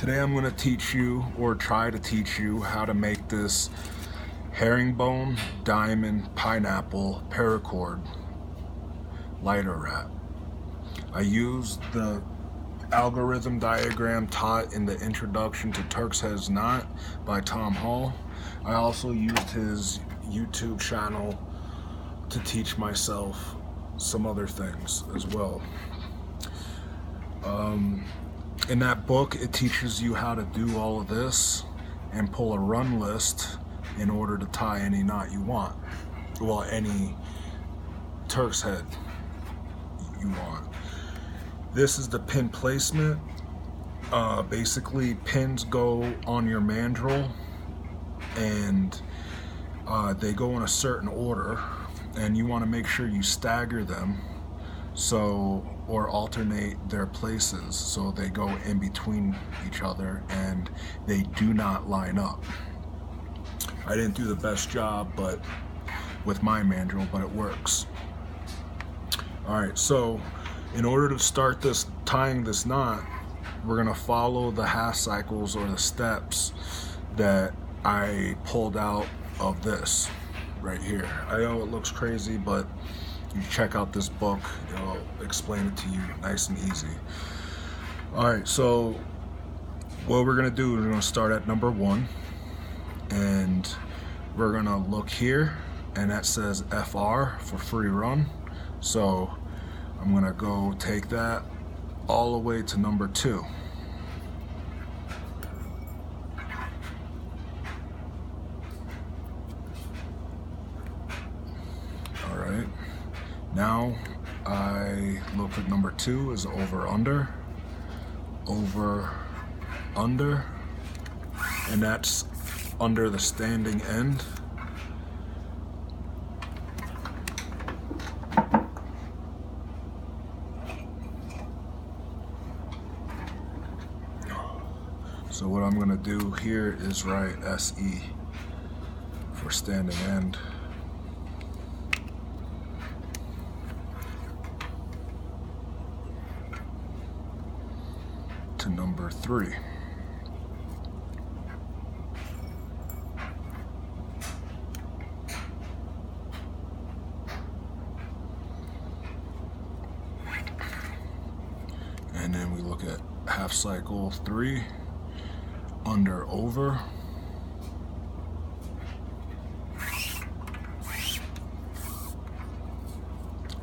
Today I'm going to teach you, or try to teach you, how to make this herringbone, diamond, pineapple, paracord lighter wrap. I used the algorithm diagram taught in the introduction to Turkshead Knot by Tom Hall. I also used his YouTube channel to teach myself some other things as well. In that book, it teaches you how to do all of this and pull a run list in order to tie any knot you want. Well, any Turk's head you want. This is the pin placement. Basically, pins go on your mandrel and they go in a certain order, and you want to make sure you stagger them or alternate their places so they go in between each other and they do not line up. I didn't do the best job with my mandrel, but it works. Alright, so in order to start tying this knot, we're going to follow the half cycles or the steps that I pulled out of this right here. I know it looks crazy, but you check out this book, it'll explain it to you nice and easy. Alright, so what we're going to do is we're going to start at number 1, and we're going to look here, and that says FR for free run. So I'm going to go take that all the way to number 2. Alright, now I look at number 2 is over, under, and that's under the standing end. So what I'm going to do here is write SE for standing end. To number 3. And then we look at half cycle 3, under, over,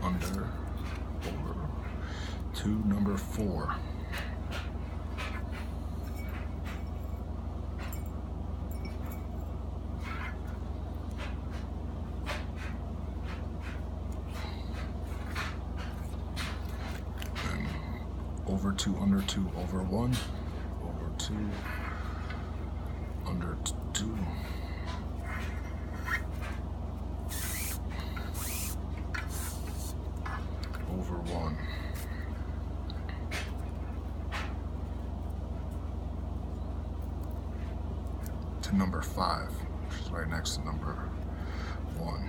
under, over, to number 4. Over 2, under 2, over 1, over 2, under 2, over 1, to number 5, which is right next to number 1.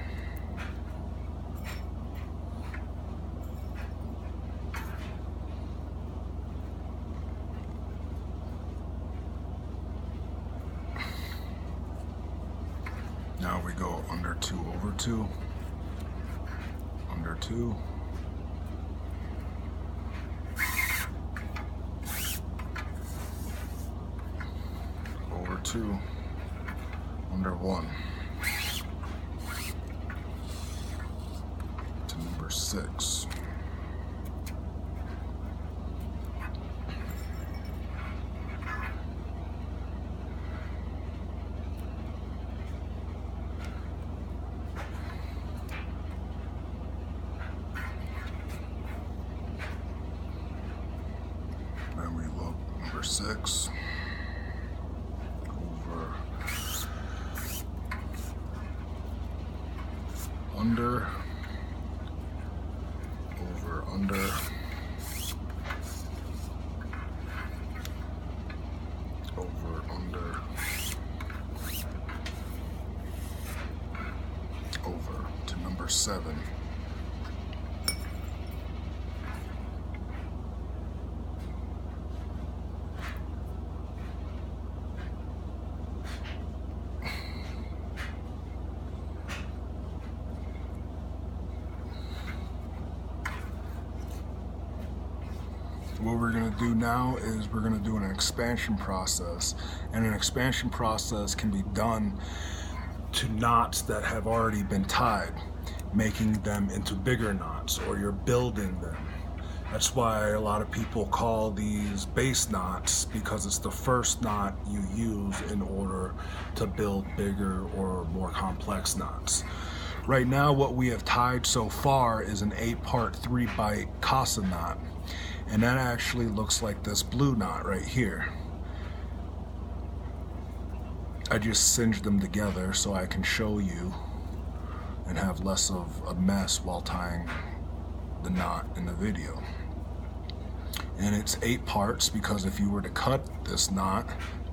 Now we go under 2, over 2, under 2, over 2, under 1, to number 6. Then we look number 6, over, under, over, under, over, under, over, to number 7. What we're going to do now is we're going to do an expansion process, and an expansion process can be done to knots that have already been tied, making them into bigger knots, or you're building them. That's why a lot of people call these base knots, because it's the first knot you use in order to build bigger or more complex knots. Right now what we have tied so far is an 8-part 3-bite casa knot, and that actually looks like this blue knot right here. I just singed them together so I can show you and have less of a mess while tying the knot in the video. And it's 8 parts because if you were to cut this knot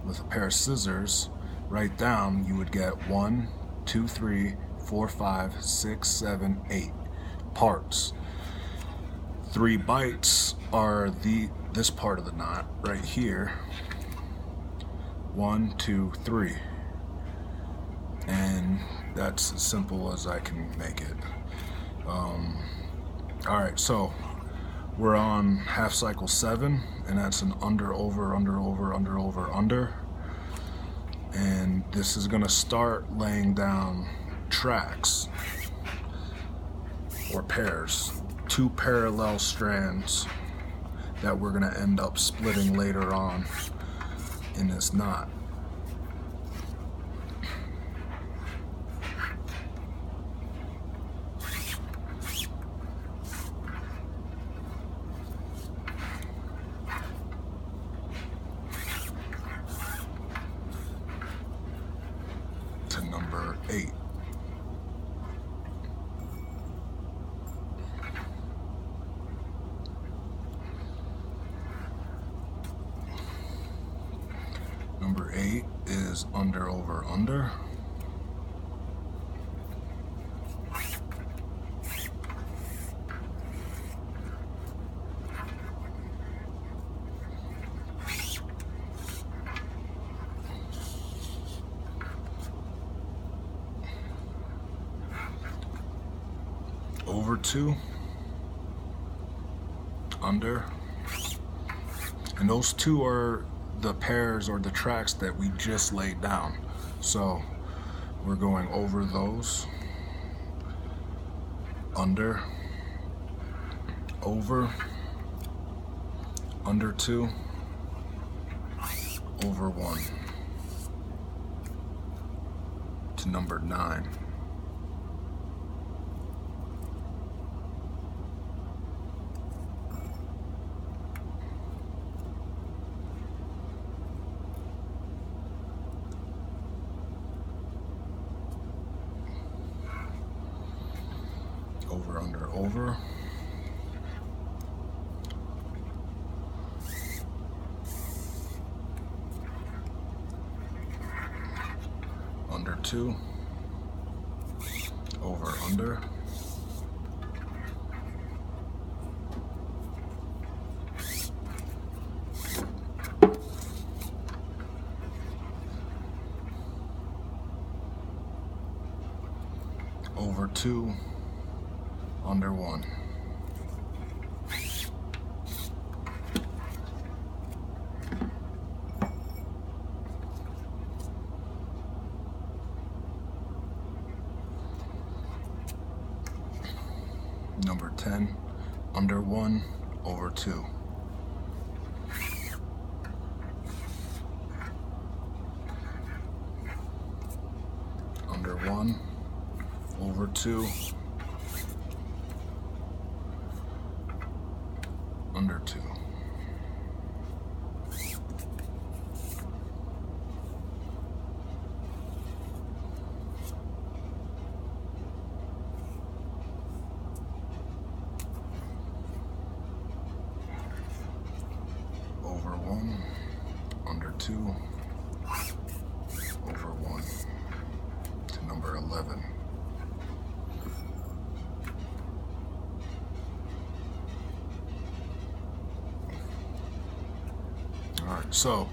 with a pair of scissors right down, you would get 1, 2, 3, 4, 5, 6, 7, 8 parts. 3 bites are this part of the knot right here. 1, 2, 3. And that's as simple as I can make it. Alright, so we're on half cycle 7, and that's an under, over, under, over, under, over, under. And this is going to start laying down tracks or pairs, 2 parallel strands that we're going to end up splitting later on in this knot. To number 8. Number 8 is under, over, under. Over 2, under, and those 2 are the pairs or the tracks that we just laid down. So we're going over those, under, over, under 2, over 1, to number 9. Over, under, over. Under 2. Over, under. Over 2. Under 1. Number 10, under 1, over 2. Under 1, over 2. Under 2. Over 1, under 2, over 1, to number 11. Alright, so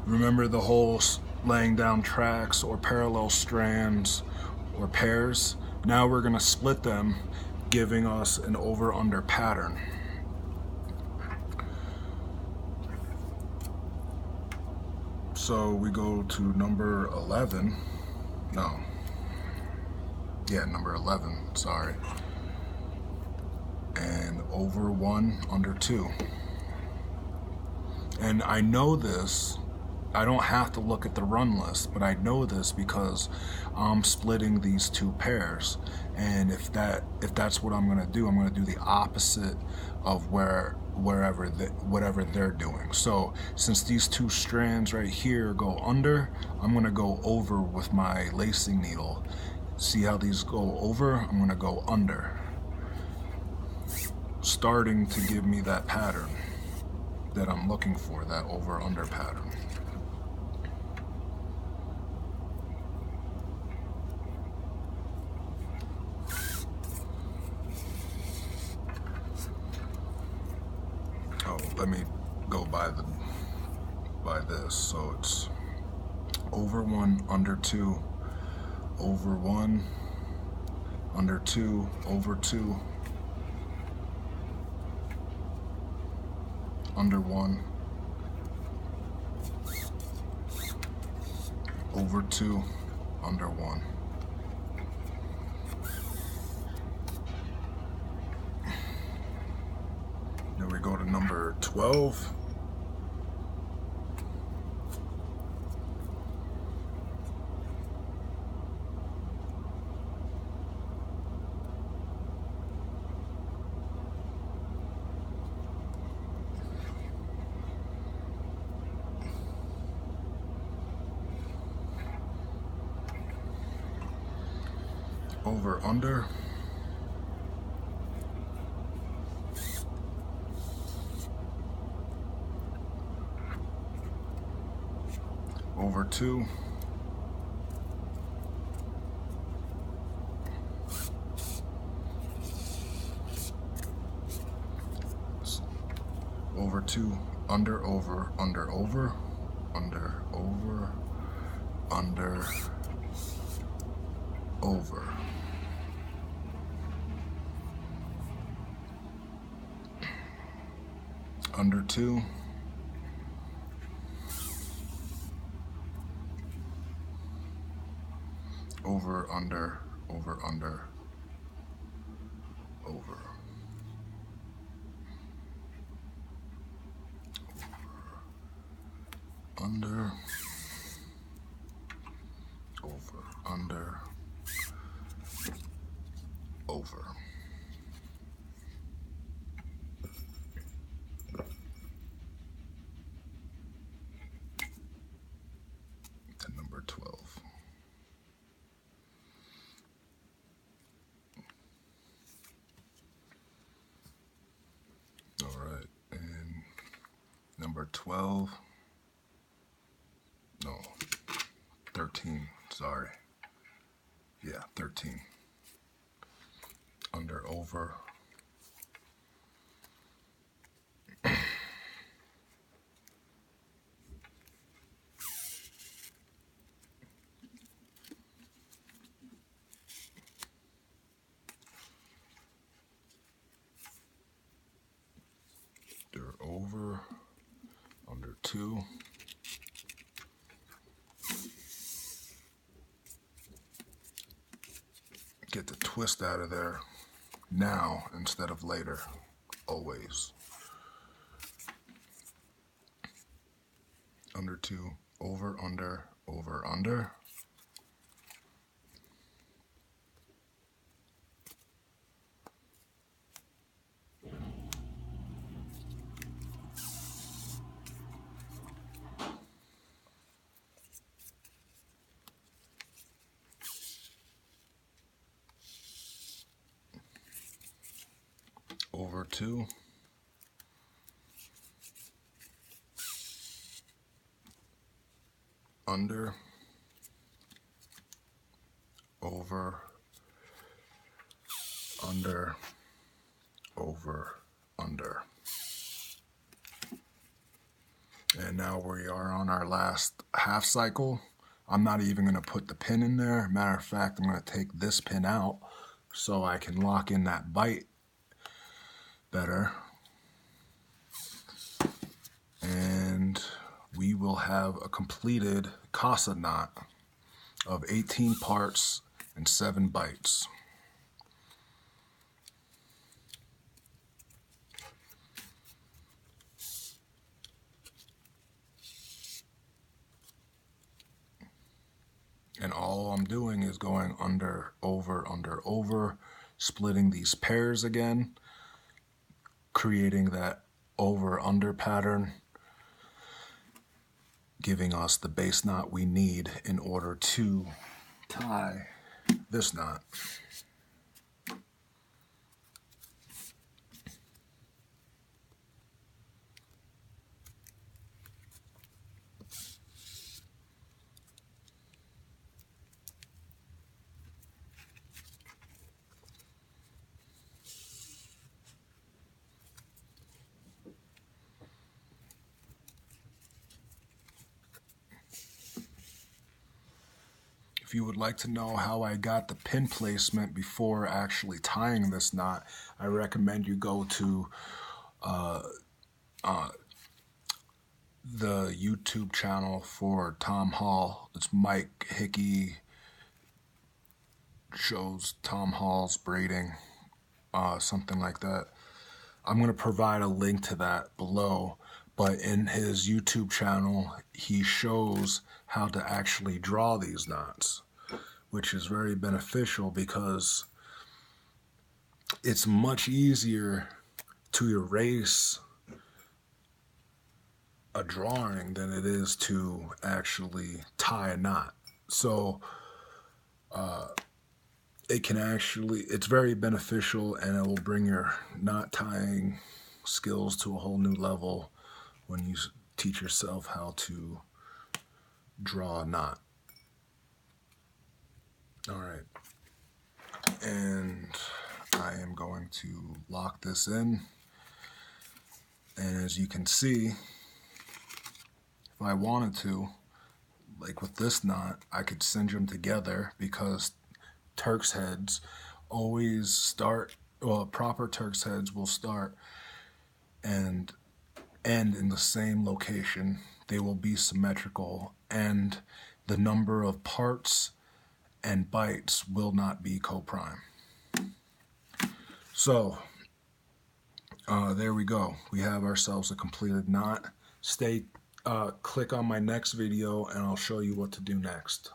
remember the whole laying down tracks or parallel strands or pairs? Now we're going to split them, giving us an over-under pattern. So we go to number 11. No. Yeah, number 11, sorry. And over 1, under 2. And I know this, I don't have to look at the run list, but I know this because I'm splitting these two pairs. And if that's what I'm gonna do, I'm gonna do the opposite of whatever they're doing. So since these two strands right here go under, I'm gonna go over with my lacing needle. See how these go over? I'm gonna go under, starting to give me that pattern that I'm looking for, that over-under pattern. Oh, let me go by this. So it's over 1, under 2, over 1, under 2, over 2, under 1, over 2, under 1. Then we go to number 12. Over, under. Over 2. Over 2, under, over, under, over, under, over, under, over. Under 2, over, under, over, under, over. Under, over, under, over. To number 12. All right, and number 12. No, 13, sorry. Yeah, 13. Under, over. Under, over. Under 2. Get the twist out of there now instead of later, always. Under 2, over, under, over, under. Over 2. Under, over, under, over, under. And now we are on our last half cycle. I'm not even going to put the pin in there. Matter of fact, I'm going to take this pin out so I can lock in that bite better. And we will have a completed casa knot of 18 parts and 7 bites. And all I'm doing is going under, over, under, over, splitting these pairs again, creating that over-under pattern, giving us the base knot we need in order to tie this knot. If you would like to know how I got the pin placement before actually tying this knot, I recommend you go to the YouTube channel for Tom Hall. It's Mike Hickey shows Tom Hall's braiding, something like that. I'm going to provide a link to that below, but in his YouTube channel, he shows how to actually draw these knots, which is very beneficial because it's much easier to erase a drawing than it is to actually tie a knot. So it's very beneficial, and it will bring your knot tying skills to a whole new level when you teach yourself how to draw a knot. All right, and I am going to lock this in, and as you can see, if I wanted to, like with this knot, I could cinch them together because Turk's heads always start, well, proper Turk's heads will start and end in the same location. They will be symmetrical, and the number of parts and bites will not be coprime. So there we go. We have ourselves a completed knot. Click on my next video and I'll show you what to do next.